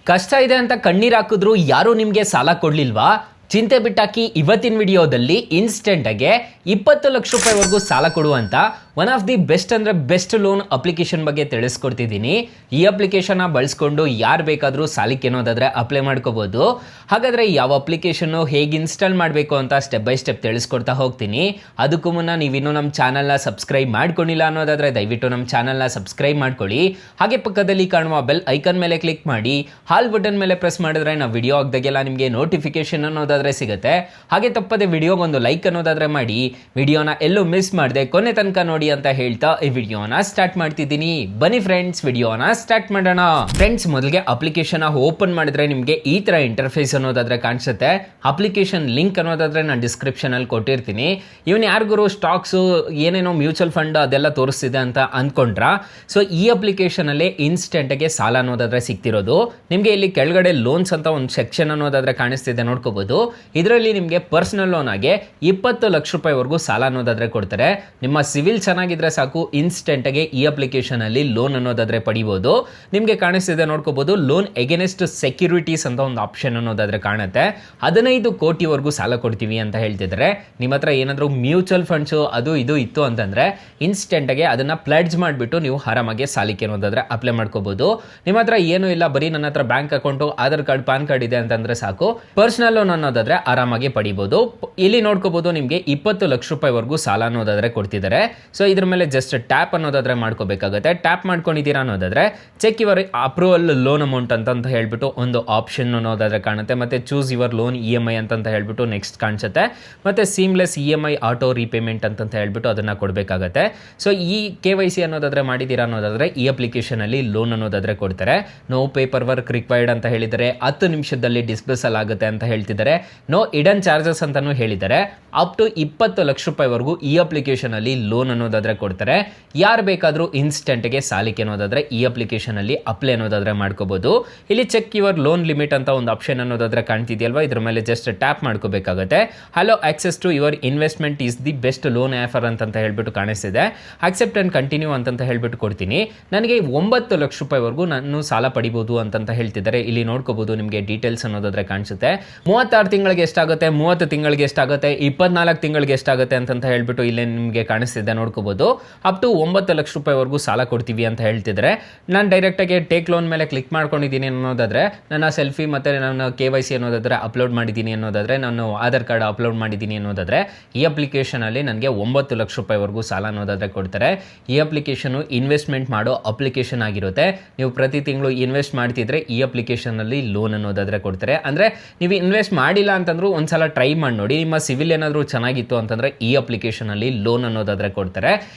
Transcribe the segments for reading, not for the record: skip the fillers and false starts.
ಕಷ್ಟ ಇದೆ ಅಂತ ಕಣ್ಣೀರು ಹಾಕಿದ್ರು ಯಾರೂ ನಿಮಗೆ ಸಾಲ ಕೊಡ್ಲಿಲ್ವಾ? ಚಿಂತೆ ಬಿಟ್ಟಾಕಿ ಇವತ್ತಿನ ವಿಡಿಯೋದಲ್ಲಿ ಇನ್ಸ್ಟೆಂಟಾಗೆ 20 ಲಕ್ಷ ರೂಪಾಯಿವರೆಗೂ ಸಾಲ ಕೊಡುವಂಥ ಒನ್ ಆಫ್ ದಿ ಬೆಸ್ಟ್ ಅಂದರೆ ಬೆಸ್ಟ್ ಲೋನ್ ಅಪ್ಲಿಕೇಶನ್ ಬಗ್ಗೆ ತಿಳಿಸ್ಕೊಡ್ತಿದ್ದೀನಿ. ಈ ಅಪ್ಲಿಕೇಶನ್ನ ಬಳಸ್ಕೊಂಡು ಯಾರು ಬೇಕಾದರೂ ಸಾಲಕ್ಕೆ ಅನ್ನೋದಾದರೆ ಅಪ್ಲೈ ಮಾಡ್ಕೋಬೋದು. ಹಾಗಾದರೆ ಯಾವ ಅಪ್ಲಿಕೇಶನ್ನು ಹೇಗೆ ಇನ್ಸ್ಟಾಲ್ ಮಾಡಬೇಕು ಅಂತ ಸ್ಟೆಪ್ ಬೈ ಸ್ಟೆಪ್ ತಿಳಿಸ್ಕೊಡ್ತಾ ಹೋಗ್ತೀನಿ. ಅದಕ್ಕೂ ಮುನ್ನ ನೀವಿನ್ನೂ ನಮ್ಮ ಚಾನಲ್ನ ಸಬ್ಸ್ಕ್ರೈಬ್ ಮಾಡ್ಕೊಂಡಿಲ್ಲ ಅನ್ನೋದಾದರೆ ದಯವಿಟ್ಟು ನಮ್ಮ ಚಾನಲ್ನ ಸಬ್ಸ್ಕ್ರೈಬ್ ಮಾಡ್ಕೊಳ್ಳಿ. ಹಾಗೆ ಪಕ್ಕದಲ್ಲಿ ಕಾಣುವ ಬೆಲ್ ಐಕನ್ ಮೇಲೆ ಕ್ಲಿಕ್ ಮಾಡಿ ಹಾಲ್ ಬಟನ್ ಮೇಲೆ ಪ್ರೆಸ್ ಮಾಡಿದ್ರೆ ನಾವು ವಿಡಿಯೋ ಆಗ್ದಾಗೆಲ್ಲ ನಿಮಗೆ ನೋಟಿಫಿಕೇಶನ್ ಅನ್ನೋದಾದರೆ ಸಿಗುತ್ತೆ. ಹಾಗೆ ತಪ್ಪದೆ ವಿಡಿಯೋಗೊಂದು ಲೈಕ್ ಅನ್ನೋದಾದರೆ ಮಾಡಿ, ವಿಡಿಯೋನ ಎಲ್ಲೂ ಮಿಸ್ ಮಾಡದೆ ಕೊನೆ ತನಕ ನೋಡಿ ಅಂತ ಹೇಳ್ತಾ ಈ ವಿಡಿಯೋನ ಸ್ಟಾರ್ಟ್ ಮಾಡ್ತಿದ್ದೀನಿ. ಬನ್ನಿ ಫ್ರೆಂಡ್ಸ್, ವಿಡಿಯೋನ ಸ್ಟಾರ್ಟ್ ಮಾಡೋಣ. ಫ್ರೆಂಡ್ಸ್, ಮೊದಲಿಗೆ ಅಪ್ಲಿಕೇಶನ್ ಓಪನ್ ಮಾಡಿದ್ರೆ ನಿಮಗೆ ಈ ತರ ಇಂಟರ್ಫೇಸ್ ಅನ್ನೋದಾದ್ರೆ ಕಾಣಿಸುತ್ತೆ. ಅಪ್ಲಿಕೇಶನ್ ಲಿಂಕ್ ಅನ್ನೋದಾದ್ರೆ ನಾನು ಡಿಸ್ಕ್ರಿಪ್ಷನ್ ಅಲ್ಲಿ ಕೊಟ್ಟಿರ್ತೀನಿ. ಇವನ್ ಯಾರಿಗೂ ಸ್ಟಾಕ್ಸ್ ಏನೇನೋ ಮ್ಯೂಚುವಲ್ ಫಂಡ್ ಅದೆಲ್ಲ ತೋರಿಸ್ತಿದೆ ಅಂತ ಅಂದ್ಕೊಂಡ್ರ, ಸೊ ಈ ಅಪ್ಲಿಕೇಶನ್ ಅಲ್ಲಿ ಇನ್ಸ್ಟೆಂಟ್ ಗೆ ಸಾಲ ಅನ್ನೋದಾದ್ರೆ ಸಿಗ್ತಿರೋದು ನಿಮಗೆ. ಇಲ್ಲಿ ಕೆಳಗಡೆ ಲೋನ್ಸ್ ಅಂತ ಒಂದು ಸೆಕ್ಷನ್ ಅನ್ನೋದಾದ್ರೆ ಕಾಣಿಸ್ತಿದೆ, ನೋಡ್ಕೋಬಹುದು. ಇದರಲ್ಲಿ ನಿಮಗೆ ಪರ್ಸನಲ್ ಲೋನ್ ಆಗಿ 20 ಲಕ್ಷ ರೂಪಾಯಿವರೆಗೂ ಸಾಲ ಅನ್ನೋದಾದ್ರೆ ಕೊಡ್ತಾರೆ. ನಿಮ್ಮ ಸಿವಿಲ್ ಚೆನ್ನಾಗಿದ್ರೆ ಸಾಕು, ಇನ್ಸ್ಟೆಂಟ್ ಆಗಿ ಈ ಅಪ್ಲಿಕೇಶನ್ ಅಲ್ಲಿ ಲೋನ್ ಅನ್ನೋದಾದ್ರೆ ಪಡಿಬಹುದು. ನಿಮಗೆ ಕಾಣಿಸ್ತಿದೆ, ನೋಡ್ಕೋಬಹುದು. ಲೋನ್ ಎಗೇನೆಸ್ಟ್ ಸೆಕ್ಯೂರಿಟೀಸ್ ಅಂತ ಒಂದು ಆಪ್ಷನ್ ಅನ್ನೋದಾದ್ರೆ ಕಾಣುತ್ತೆ. 15 ಕೋಟಿವರೆಗೂ ಸಾಲ ಕೊಡ್ತೀವಿ ಅಂತ ಹೇಳ್ತಿದ್ದಾರೆ. ನಿಮ್ಮ ಹತ್ರ ಏನಾದರೂ ಮ್ಯೂಚುವಲ್ ಫಂಡ್ಸ್ ಅದು ಇದು ಇತ್ತು ಅಂತಂದ್ರೆ ಇನ್ಸ್ಟೆಂಟ್ ಆಗಿ ಅದನ್ನ ಪ್ಲೆಡ್ಜ್ ಮಾಡಿಬಿಟ್ಟು ನೀವು ಆರಾಮಾಗಿ ಸಾಲಕ್ಕೆ ಅನ್ನೋದಾದ್ರೆ ಅಪ್ಲೈ ಮಾಡ್ಕೋಬಹುದು. ನಿಮ್ಮ ಹತ್ರ ಏನೂ ಇಲ್ಲ, ಬರೀ ನನ್ನ ಹತ್ರ bank account, Aadhaar card, PAN card ಇದೆ ಅಂತಂದ್ರೆ ಸಾಕು, ಪರ್ಸನಲ್ ಲೋನ್ ಅನ್ನೋದಾದ್ರೆ ಆರಾಮಾಗಿ ಪಡಿಬಹುದು. ಇಲ್ಲಿ ನೋಡ್ಕೋಬಹುದು, ನಿಮಗೆ 20 ಲಕ್ಷ ರೂಪಾಯಿವರೆಗೂ ಸಾಲ ಅನ್ನೋದಾದ್ರೆ ಕೊಡ್ತಿದ್ದಾರೆ. ಸೊ ಇದ್ರ ಮೇಲೆ ಜಸ್ಟ್ ಟ್ಯಾಪ್ ಅನ್ನೋದಾದ್ರೆ ಮಾಡ್ಕೋಬೇಕಾಗುತ್ತೆ. ಟ್ಯಾಪ್ ಮಾಡ್ಕೊಂಡಿದ್ದೀರಾ ಅನ್ನೋದಾದ್ರೆ check your approval loan amount ಅಂತ ಹೇಳ್ಬಿಟ್ಟು ಒಂದು ಆಪ್ಷನ್ ಅನ್ನೋದಾದ್ರೆ ಕಾಣುತ್ತೆ. ಮತ್ತೆ ಚೂಸ್ ಯುವರ್ ಲೋನ್ EMI ಅಂತ ಹೇಳ್ಬಿಟ್ಟು ನೆಕ್ಸ್ಟ್ ಕಾಣಿಸುತ್ತೆ. ಮತ್ತೆ ಸೀಮ್ಲೆಸ್ EMI ಆಟೋ ರೀಪೇಮೆಂಟ್ ಅಂತ ಹೇಳ್ಬಿಟ್ಟು ಅದನ್ನ ಕೊಡಬೇಕಾಗತ್ತೆ. ಸೊ ಈ KYC ಅನ್ನೋದಾದ್ರೆ ಮಾಡಿದ್ದೀರಾ ಅನ್ನೋದಾದ್ರೆ ಈ ಅಪ್ಲಿಕೇಶನ್ ಅಲ್ಲಿ ಲೋನ್ ಅನ್ನೋದಾದ್ರೆ ಕೊಡ್ತಾರೆ. ನೋ ಪೇಪರ್ ವರ್ಕ್ ರಿಕ್ವೈರ್ಡ್ ಅಂತ ಹೇಳಿದರೆ 10 ನಿಮಿಷದಲ್ಲಿ ಡಿಸ್ಬರ್ಸಲ್ ಆಗುತ್ತೆ ಅಂತ ಹೇಳ್ತಿದ್ದಾರೆ. ನೋ ಇಡನ್ ಚಾರ್ಜಸ್ ಅಂತಾನು ಹೇಳಿದ್ದಾರೆ. ಅಪ್ ಟು 20 ಲಕ್ಷ ರೂಪಾಯಿವರೆಗೂ ಈ ಅಪ್ಲಿಕೇಶನ್ ಅಲ್ಲಿ ಲೋನ್ ಅನ್ನೋದಾದ್ರೆ ಕೊಡ್ತಾರೆ. ಯಾರು ಬೇಕಾದರೂ ಇನ್ಸ್ಟೆಂಟ್ಗೆ ಸಾಲಕ್ಕೆ ಅನ್ನೋದಾದ್ರೆ ಈ ಅಪ್ಲಿಕೇಶನ್ ಅಲ್ಲಿ ಅಪ್ಲೈ ಅನ್ನೋದಾದ್ರೆ ಮಾಡ್ಕೋಬಹುದು. ಇಲ್ಲಿ ಚೆಕ್ ಯುವರ್ ಲೋನ್ ಲಿಮಿಟ್ ಅಂತ ಒಂದು ಆಪ್ಷನ್ ಅನ್ನೋದಾದ್ರೆ ಕಾಣ್ತಿದೆಯಲ್ವಾ, ಇದ್ರ ಮೇಲೆ ಜಸ್ಟ್ ಟ್ಯಾಪ್ ಮಾಡ್ಕೋಬೇಕಾಗುತ್ತೆ. Hello, access to your investment is the best loan offer ಅಂತ ಹೇಳ್ಬಿಟ್ಟು ಕಾಣಿಸ್ತಿದೆ. ಅಕ್ಸೆಪ್ಟ್ ಅಂಡ್ ಕಂಟಿನ್ಯೂ ಅಂತ ಹೇಳ್ಬಿಟ್ಟು ಕೊಡ್ತೀನಿ. ನನಗೆ 9 ಲಕ್ಷ ರೂಪಾಯಿವರೆಗೂ ನಾನು ಸಾಲ ಪಡಿಬಹುದು ಅಂತ ಹೇಳ್ತಿದ್ದಾರೆ. ಇಲ್ಲಿ ನೋಡ್ಕೋಬಹುದು, ನಿಮಗೆ ಡೀಟೇಲ್ಸ್ ಅನ್ನೋದಾದ್ರೆ ಕಾಣಿಸುತ್ತೆ. 36 ತಿಂಗಳಿಗೆ ಎಷ್ಟಾಗುತ್ತೆ, 30 ತಿಂಗಳಿಗೆ ಎಷ್ಟಾಗುತ್ತೆ, 24 ತಿಂಗಳಿಗೆ ಎಷ್ಟಾಗುತ್ತೆ ಅಂತ ಹೇಳ್ಬಿಟ್ಟು ಇಲ್ಲೇ ನಿಮಗೆ ಕಾಣಿಸ್ತಿದೆ, ನೋಡ್ಕೋಬಹುದು. ಅಪ್ ಟು 9 ಲಕ್ಷ ರೂಪಾಯಿವರೆಗೂ ಸಾಲ ಕೊಡ್ತೀವಿ ಅಂತ ಹೇಳ್ತಿದ್ರೆ, ನಾನು ಡೈರೆಕ್ಟಾಗಿ ಟೇಕ್ ಲೋನ್ ಮೇಲೆ ಕ್ಲಿಕ್ ಮಾಡ್ಕೊಂಡಿದ್ದೀನಿ ಅನ್ನೋದಾದ್ರೆ, ನನ್ನ ಸೆಲ್ಫಿ ಮತ್ತು ನಾನು KYC ಅನ್ನೋದಾದ್ರೆ ಅಪ್ಲೋಡ್ ಮಾಡಿದ್ದೀನಿ ಅನ್ನೋದಾದ್ರೆ, ನಾನು ಆಧಾರ್ ಕಾರ್ಡ್ ಅಪ್ಲೋಡ್ ಮಾಡಿದ್ದೀನಿ ಅನ್ನೋದಾದ್ರೆ ಈ ಅಪ್ಲಿಕೇಶನಲ್ಲಿ ನನಗೆ 9 ಲಕ್ಷ ರೂಪಾಯಿವರೆಗೂ ಸಾಲ ಅನ್ನೋದಾದ್ರೆ ಕೊಡ್ತಾರೆ. ಈ ಅಪ್ಲಿಕೇಶನು ಇನ್ವೆಸ್ಟ್ಮೆಂಟ್ ಮಾಡೋ ಅಪ್ಲಿಕೇಶನ್ ಆಗಿರುತ್ತೆ. ನೀವು ಪ್ರತಿ ತಿಂಗಳು ಇನ್ವೆಸ್ಟ್ ಮಾಡ್ತಿದ್ರೆ ಈ ಅಪ್ಲಿಕೇಶನಲ್ಲಿ ಲೋನ್ ಅನ್ನೋದಾದ್ರೆ ಕೊಡ್ತಾರೆ. ಅಂದರೆ ನೀವು ಇನ್ವೆಸ್ಟ್ ಮಾಡಿಲ್ಲ ಅಂತಂದ್ರೂ ಒಂದ್ಸಲ ಟ್ರೈ ಮಾಡಿ ನೋಡಿ. ನಿಮ್ಮ ಸಿವಿಲ್ ಏನಾದರೂ ಚೆನ್ನಾಗಿತ್ತು ಅಂತಂದ್ರೆ ಈ ಅಪ್ಲಿಕೇಶನಲ್ಲಿ ಲೋನ್ ಅನ್ನೋದಾದ್ರೆ ಕೊಡ್ತಾರೆ.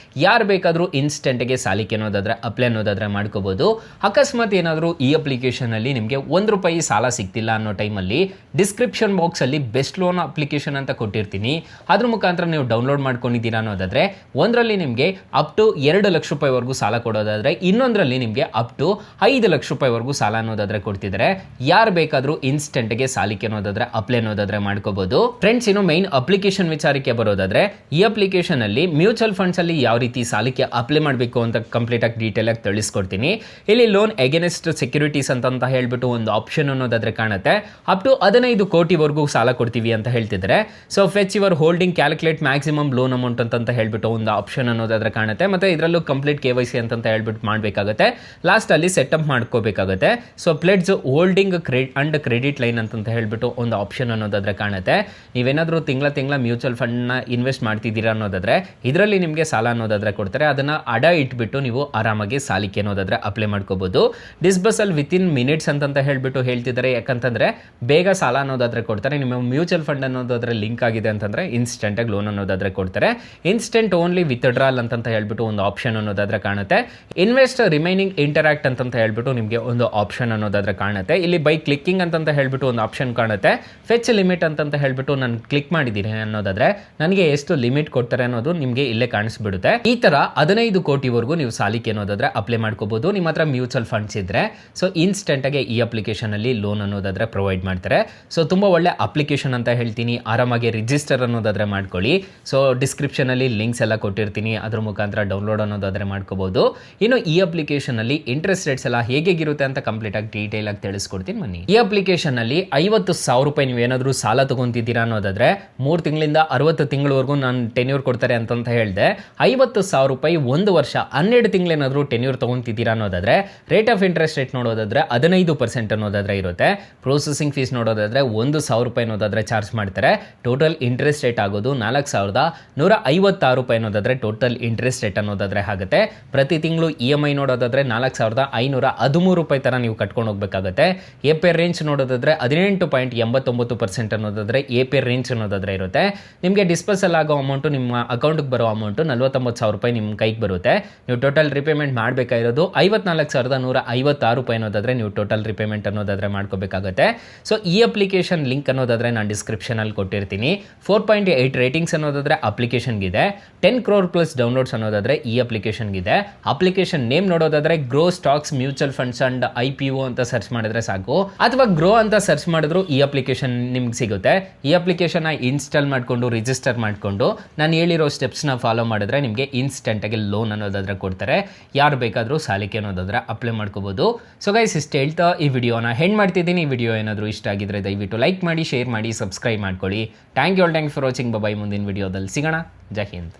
ಯಾರು ಬೇಕಾದರೂ ಇನ್ಸ್ಟೆಂಟ್ಗೆ ಸಾಲಕ್ಕೆ ಅನ್ನೋದಾದ್ರೆ ಅಪ್ಲೈ ಅನ್ನೋದಾದ್ರೆ ಮಾಡ್ಕೋಬಹುದು. ಅಕಸ್ಮಾತ್ ಏನಾದರೂ ಈ ಅಪ್ಲಿಕೇಶನ್ ಅಲ್ಲಿ ನಿಮಗೆ ₹1 ಸಾಲ ಸಿಗ್ತಿಲ್ಲ ಅನ್ನೋ ಟೈಮಲ್ಲಿ ಡಿಸ್ಕ್ರಿಪ್ಷನ್ ಬಾಕ್ಸ್ ಅಲ್ಲಿ ಬೆಸ್ಟ್ ಲೋನ್ ಅಪ್ಲಿಕೇಶನ್ ಅಂತ ಕೊಟ್ಟಿರ್ತೀನಿ. ಅದ್ರ ಮುಖಾಂತರ ನೀವು ಡೌನ್ಲೋಡ್ ಮಾಡ್ಕೊಂಡಿದ್ದೀರಾ ಅನ್ನೋದಾದ್ರೆ ಒಂದರಲ್ಲಿ ನಿಮಗೆ ಅಪ್ ಟು 2 ಲಕ್ಷ ರೂಪಾಯಿವರೆಗೂ ಸಾಲ ಕೊಡೋದಾದ್ರೆ, ಇನ್ನೊಂದರಲ್ಲಿ ನಿಮಗೆ ಅಪ್ ಟು 5 ಲಕ್ಷ ರೂಪಾಯಿವರೆಗೂ ಸಾಲ ಅನ್ನೋದಾದ್ರೆ ಕೊಡ್ತಿದ್ದಾರೆ. ಯಾರು ಬೇಕಾದರೂ ಇನ್ಸ್ಟೆಂಟ್ಗೆ ಸಾಲಕ್ಕೆ ಅನ್ನೋದಾದ್ರೆ ಅಪ್ಲೈ ಅನ್ನೋದಾದ್ರೆ ಮಾಡ್ಕೋಬಹುದು. ಫ್ರೆಂಡ್ಸ್, ಇನ್ನು ಮೈನ್ ಅಪ್ಲಿಕೇಶನ್ ವಿಚಾರಕ್ಕೆ ಬರೋದಾದ್ರೆ, ಈ ಅಪ್ಲಿಕೇಶನ್ ಅಲ್ಲಿ ಮ್ಯೂಚುವಲ್ ಫಂಡ್ಸ್ ಅಲ್ಲಿ ಯಾವ ರೀತಿ ಸಾಲಕ್ಕೆ ಅಪ್ಲೈ ಮಾಡಬೇಕು ಅಂತ ಕಂಪ್ಲೀಟ್ ಆಗಿ ಡೀಟೇಲ್ ಆಗಿ ತಿಳಿಸ್ಕೊಡ್ತೀನಿ. ಇಲ್ಲಿ ಲೋನ್ ಎಗೇನೆಸ್ಟ್ ಸೆಕ್ಯೂರಿಟೀಸ್ ಅಂತ ಹೇಳ್ಬಿಟ್ಟು ಒಂದು ಆಪ್ಷನ್ ಅನ್ನೋದಾದ್ರೆ ಕಾಣುತ್ತೆ. ಅಪ್ ಟು 15 ಕೋಟಿವರೆಗೂ ಸಾಲ ಕೊಡ್ತೀವಿ ಅಂತ ಹೇಳ್ತಿದ್ದಾರೆ. So fetch your holding calculate maximum loan amount ಅಂತ ಹೇಳ್ಬಿಟ್ಟು ಒಂದು ಆಪ್ಷನ್ ಅನ್ನೋದಾದ್ರೆ ಕಾಣುತ್ತೆ. ಮತ್ತೆ ಇದರಲ್ಲೂ ಕಂಪ್ಲೀಟ್ KYC ಅಂತ ಹೇಳ್ಬಿಟ್ಟು ಮಾಡಬೇಕಾಗುತ್ತೆ. ಲಾಸ್ಟ್ ಅಲ್ಲಿ ಸೆಟಪ್ ಮಾಡ್ಕೋಬೇಕಾಗುತ್ತೆ. So pledge holding and credit line ಅಂತ ಹೇಳ್ಬಿಟ್ಟು ಒಂದು ಆಪ್ಷನ್ ಅನ್ನೋದಾದ್ರೆ ಕಾಣುತ್ತೆ. ನೀವೇನಾದರೂ ತಿಂಗಳ ಮ್ಯೂಚುವಲ್ ಫಂಡ್ನ ಇನ್ವೆಸ್ಟ್ ಮಾಡ್ತಿದ್ದೀರಾ ಅನ್ನೋದಾದ್ರೆ ಇದರಲ್ಲಿ ನಿಮಗೆ ಸಾಲ ಅನ್ನೋದಾದ್ರೆ ಕೊಡ್ತಾರೆ. ಅದನ್ನ ಅಡ ಇಟ್ಬಿಟ್ಟು ನೀವು ಆರಾಮಾಗಿ ಸಾಲಕ್ಕೆ ಅನ್ನೋದಾದ್ರೆ ಅಪ್ಲೈ ಮಾಡ್ಕೋಬಹುದು. ಡಿಸ್ಬರ್ಸಲ್ ವಿತಿನ್ ಮಿನಿಟ್ಸ್ ಅಂತ ಹೇಳ್ಬಿಟ್ಟು ಹೇಳ್ತಿದ್ದಾರೆ. ಯಾಕಂತಂದ್ರೆ ಬೇಗ ಸಾಲ ಅನ್ನೋದಾದ್ರೆ ಕೊಡ್ತಾರೆ. ನಿಮ್ಮ ಮ್ಯೂಚುವಲ್ ಫಂಡ್ ಅನ್ನೋದಾದ್ರೆ ಲಿಂಕ್ ಆಗಿದೆ ಅಂತಂದ್ರೆ ಇನ್ಸ್ಟೆಂಟ್ ಆಗಿ ಲೋನ್ ಅನ್ನೋದಾದ್ರೆ ಕೊಡ್ತಾರೆ. ಇನ್ಸ್ಟೆಂಟ್ ಓನ್ಲಿ ವಿತ್ಡ್ರಾಲ್ ಅಂತ ಹೇಳ್ಬಿಟ್ಟು ಒಂದು ಆಪ್ಷನ್ ಅನ್ನೋದಾದ್ರೆ ಕಾಣುತ್ತೆ. ಇನ್ವೆಸ್ಟ್ ರಿಮೈನಿಂಗ್ ಇಂಟರಾಕ್ಟ್ ಅಂತ ಹೇಳ್ಬಿಟ್ಟು ನಿಮಗೆ ಒಂದು ಆಪ್ಷನ್ ಅನ್ನೋದಾದ್ರೆ ಕಾಣುತ್ತೆ. ಇಲ್ಲಿ ಬೈ ಕ್ಲಿಕ್ಕಿಂಗ್ ಅಂತ ಹೇಳ್ಬಿಟ್ಟು ಒಂದು ಆಪ್ಷನ್ ಕಾಣುತ್ತೆ. ಫೆಚ್ ಲಿಮಿಟ್ ಅಂತ ಹೇಳ್ಬಿಟ್ಟು ನಾನು ಕ್ಲಿಕ್ ಮಾಡಿದ್ದೀನಿ ಅನ್ನೋದಾದ್ರೆ ನನಗೆ ಎಷ್ಟು ಲಿಮಿಟ್ ಕೊಡ್ತಾರೆ ಅನ್ನೋದು ನಿಮಗೆ ಇಲ್ಲೇ ಕಾಣಿಸ್ಬಿಡುತ್ತೆ. ಈ ತರ 15 ಕೋಟಿವರೆಗೂ ನೀವು ಸಾಲಕ್ಕೆ ಅನ್ನೋದಾದ್ರೆ ಅಪ್ಲೈ ಮಾಡ್ಕೋಬಹುದು. ನಿಮ್ಮ ಹತ್ರ ಮ್ಯೂಚುವಲ್ ಫಂಡ್ಸ್ ಇದ್ರೆ ಸೊ ಇನ್ಸ್ಟೆಂಟ್ ಆಗಿ ಈ ಅಪ್ಲಿಕೇಶನ್ ಅಲ್ಲಿ ಲೋನ್ ಅನ್ನೋದಾದ್ರೆ ಪ್ರೊವೈಡ್ ಮಾಡ್ತಾರೆ. ಸೊ ತುಂಬಾ ಒಳ್ಳೆ ಅಪ್ಲಿಕೇಶನ್ ಅಂತ ಹೇಳ್ತೀನಿ. ಆರಾಮಾಗಿ ರಿಜಿಸ್ಟರ್ ಅನ್ನೋದಾದ್ರೆ ಮಾಡ್ಕೊಳ್ಳಿ. ಸೊ ಡಿಸ್ಕ್ರಿಪ್ಷನ್ ಅಲ್ಲಿ ಲಿಂಕ್ಸ್ ಎಲ್ಲ ಕೊಟ್ಟಿರ್ತೀನಿ, ಅದ್ರ ಮುಖಾಂತರ ಡೌನ್ಲೋಡ್ ಅನ್ನೋದಾದ್ರೆ ಮಾಡ್ಕೋಬಹುದು. ಇನ್ನು ಈ ಅಪ್ಲಿಕೇಶನ್ ಅಲ್ಲಿ ಇಂಟ್ರೆಸ್ಟ್ ರೇಟ್ಸ್ ಎಲ್ಲ ಹೇಗಿರುತ್ತೆ ಅಂತ ಕಂಪ್ಲೀಟ್ ಆಗಿ ಡೀಟೇಲ್ ಆಗಿ ತಿಳಿಸ್ಕೊಡ್ತೀನಿ ಬನ್ನಿ. ಈ ಅಪ್ಲಿಕೇಶನ್ ಅಲ್ಲಿ 50,000 ರೂಪಾಯಿ ನೀವು ಏನಾದರೂ ಸಾಲ ತಗೊಂತಿದ್ದೀರಾ ಅನ್ನೋದಾದ್ರೆ 3 ತಿಂಗಳಿಂದ 60 ತಿಂಗಳವರೆಗೂ ನಾನು ಟೆನ್ಯೂರ್ ಕೊಡ್ತಾರೆ ಅಂತ ಹೇಳಿದೆ. 50,000 ರೂಪಾಯಿ 1 ವರ್ಷ 12 ತಿಂಗಳೇನಾದರೂ ಟೆನ್ಯೂರ್ ತಗೊಂತಿದ್ದೀರಾ ಅನ್ನೋದಾದ್ರೆ ರೇಟ್ ಆಫ್ ಇಂಟ್ರೆಸ್ಟ್ ರೇಟ್ ನೋಡೋದಾದ್ರೆ 15% ಅನ್ನೋದಾದ್ರೆ ಇರುತ್ತೆ. ಪ್ರೊಸೆಸಿಂಗ್ ಫೀಸ್ ನೋಡೋದಾದ್ರೆ 1,000 ರೂಪಾಯಿ ಅನ್ನೋದಾದ್ರೆ ಚಾರ್ಜ್ ಮಾಡ್ತಾರೆ. ಟೋಟಲ್ ಇಂಟ್ರೆಸ್ಟ್ ರೇಟ್ ಆಗೋದು 4,156 ರೂಪಾಯಿ ಅನ್ನೋದಾದ್ರೆ ಟೋಟಲ್ ಇಂಟ್ರೆಸ್ಟ್ ರೇಟ್ ಅನ್ನೋದಾದ್ರೆ ಆಗುತ್ತೆ. ಪ್ರತಿ ತಿಂಗಳು EMI ನೋಡೋದಾದ್ರೆ 4,513 ರೂಪಾಯಿ ತರ ನೀವು ಕಟ್ಕೊಂಡು ಹೋಗ್ಬೇಕಾಗುತ್ತೆ. APR ರೇಂಜ್ ನೋಡೋದಾದ್ರೆ 18.89% ಅನ್ನೋದಾದ್ರೆ APR ರೇಂಜ್ ಅನ್ನೋದಾದ್ರೆ ಇರುತ್ತೆ. ನಿಮಗೆ ಡಿಸ್ಪೋಸಲ್ ಆಗೋ ಅಮೌಂಟು ನಿಮ್ಮ ಅಕೌಂಟ್ಗೆ ಬರೋ ಅಮೌಂಟು 49,000 ರೂಪಾಯಿ ನಿಮ್ಮ ಕೈಗೆ ಬರುತ್ತೆ. ನೀವು ಟೋಟಲ್ ರಿಪೇಮೆಂಟ್ ಮಾಡಬೇಕಾಗಿರೋದು 54,156 ರೂಪಾಯಿ ಅನ್ನೋದಾದ್ರೆ ನೀವು ಟೋಟಲ್ ರಿಪೇಮೆಂಟ್ ಅನ್ನೋದಾದ್ರೆ ಮಾಡ್ಕೋಬೇಕಾಗುತ್ತೆ. ಸೊ ಈ ಅಪ್ಲಿಕೇಶನ್ ಲಿಂಕ್ ಅನ್ನೋದಾದ್ರೆ ನಾನು ಡಿಸ್ಕ್ರಿಪ್ಷನ್ ಅಲ್ಲಿ ಕೊಟ್ಟಿರ್ತೀನಿ. 4.8 ರೇಟಿಂಗ್ಸ್ ಅನ್ನೋದಾದ್ರೆ ಅಪ್ಲಿಕೇಶನ್ಗಿದೆ. 10 crore ಪ್ಲಸ್ ಡೌನ್ಲೋಡ್ಸ್ ಅನ್ನೋದಾದ್ರೆ ಈ ಅಪ್ಲಿಕೇಶನ್ಗಿದೆ. ಅಪ್ಲಿಕೇಶನ್ ನೇಮ್ ನೋಡೋದಾದ್ರೆ grow stocks mutual funds and IPO ಅಂತ ಸರ್ಚ್ ಮಾಡಿದ್ರೆ ಸಾಕು, ಅಥವಾ ಗ್ರೋ ಅಂತ ಸರ್ಚ್ ಮಾಡಿದ್ರು ಈ ಅಪ್ಲಿಕೇಶನ್ ನಿಮ್ಗೆ ಸಿಗುತ್ತೆ. ಈ ಅಪ್ಲಿಕೇಶನ್ ಇನ್ಸ್ಟಾಲ್ ಮಾಡ್ಕೊಂಡು ರಿಜಿಸ್ಟರ್ ಮಾಡ್ಕೊಂಡು ನಾನು ಹೇಳಿರೋ ಸ್ಟೆಪ್ಸ್ನ ಫಾಲೋ ಮಾಡಿದ್ರೆ ನಿಮಗೆ ಇನ್ಸ್ಟೆಂಟ್ ಆಗಿ ಲೋನ್ ಅನ್ನೋದಾದ್ರೆ ಕೊಡ್ತಾರೆ. ಯಾರು ಬೇಕಾದರೂ ಸಾಲಕ್ಕೆ ಅನ್ನೋದಾದ್ರೆ ಅಪ್ಲೈ ಮಾಡ್ಕೋಬಹುದು. ಸೊ ಗೈಸ್ ಇಷ್ಟು ಹೇಳ್ತಾ ಈ ವಿಡಿಯೋನ ಹೆಂಡ್ ಮಾಡ್ತಿದ್ದೀನಿ. ಈ ವಿಡಿಯೋ ಏನಾದರೂ ಇಷ್ಟ ಆಗಿದ್ರೆ ದಯವಿಟ್ಟು ಲೈಕ್ ಮಾಡಿ, ಶೇರ್ ಮಾಡಿ, ಸಬ್ಸ್ಕ್ರೈಬ್ ಮಾಡ್ಕೊಳ್ಳಿ. Thank you for watching. Bye. ಮುಂದಿನ ವಿಡಿಯೋದಲ್ಲಿ ಸಿಗೋಣ. ಜೈ ಹಿಂದ್.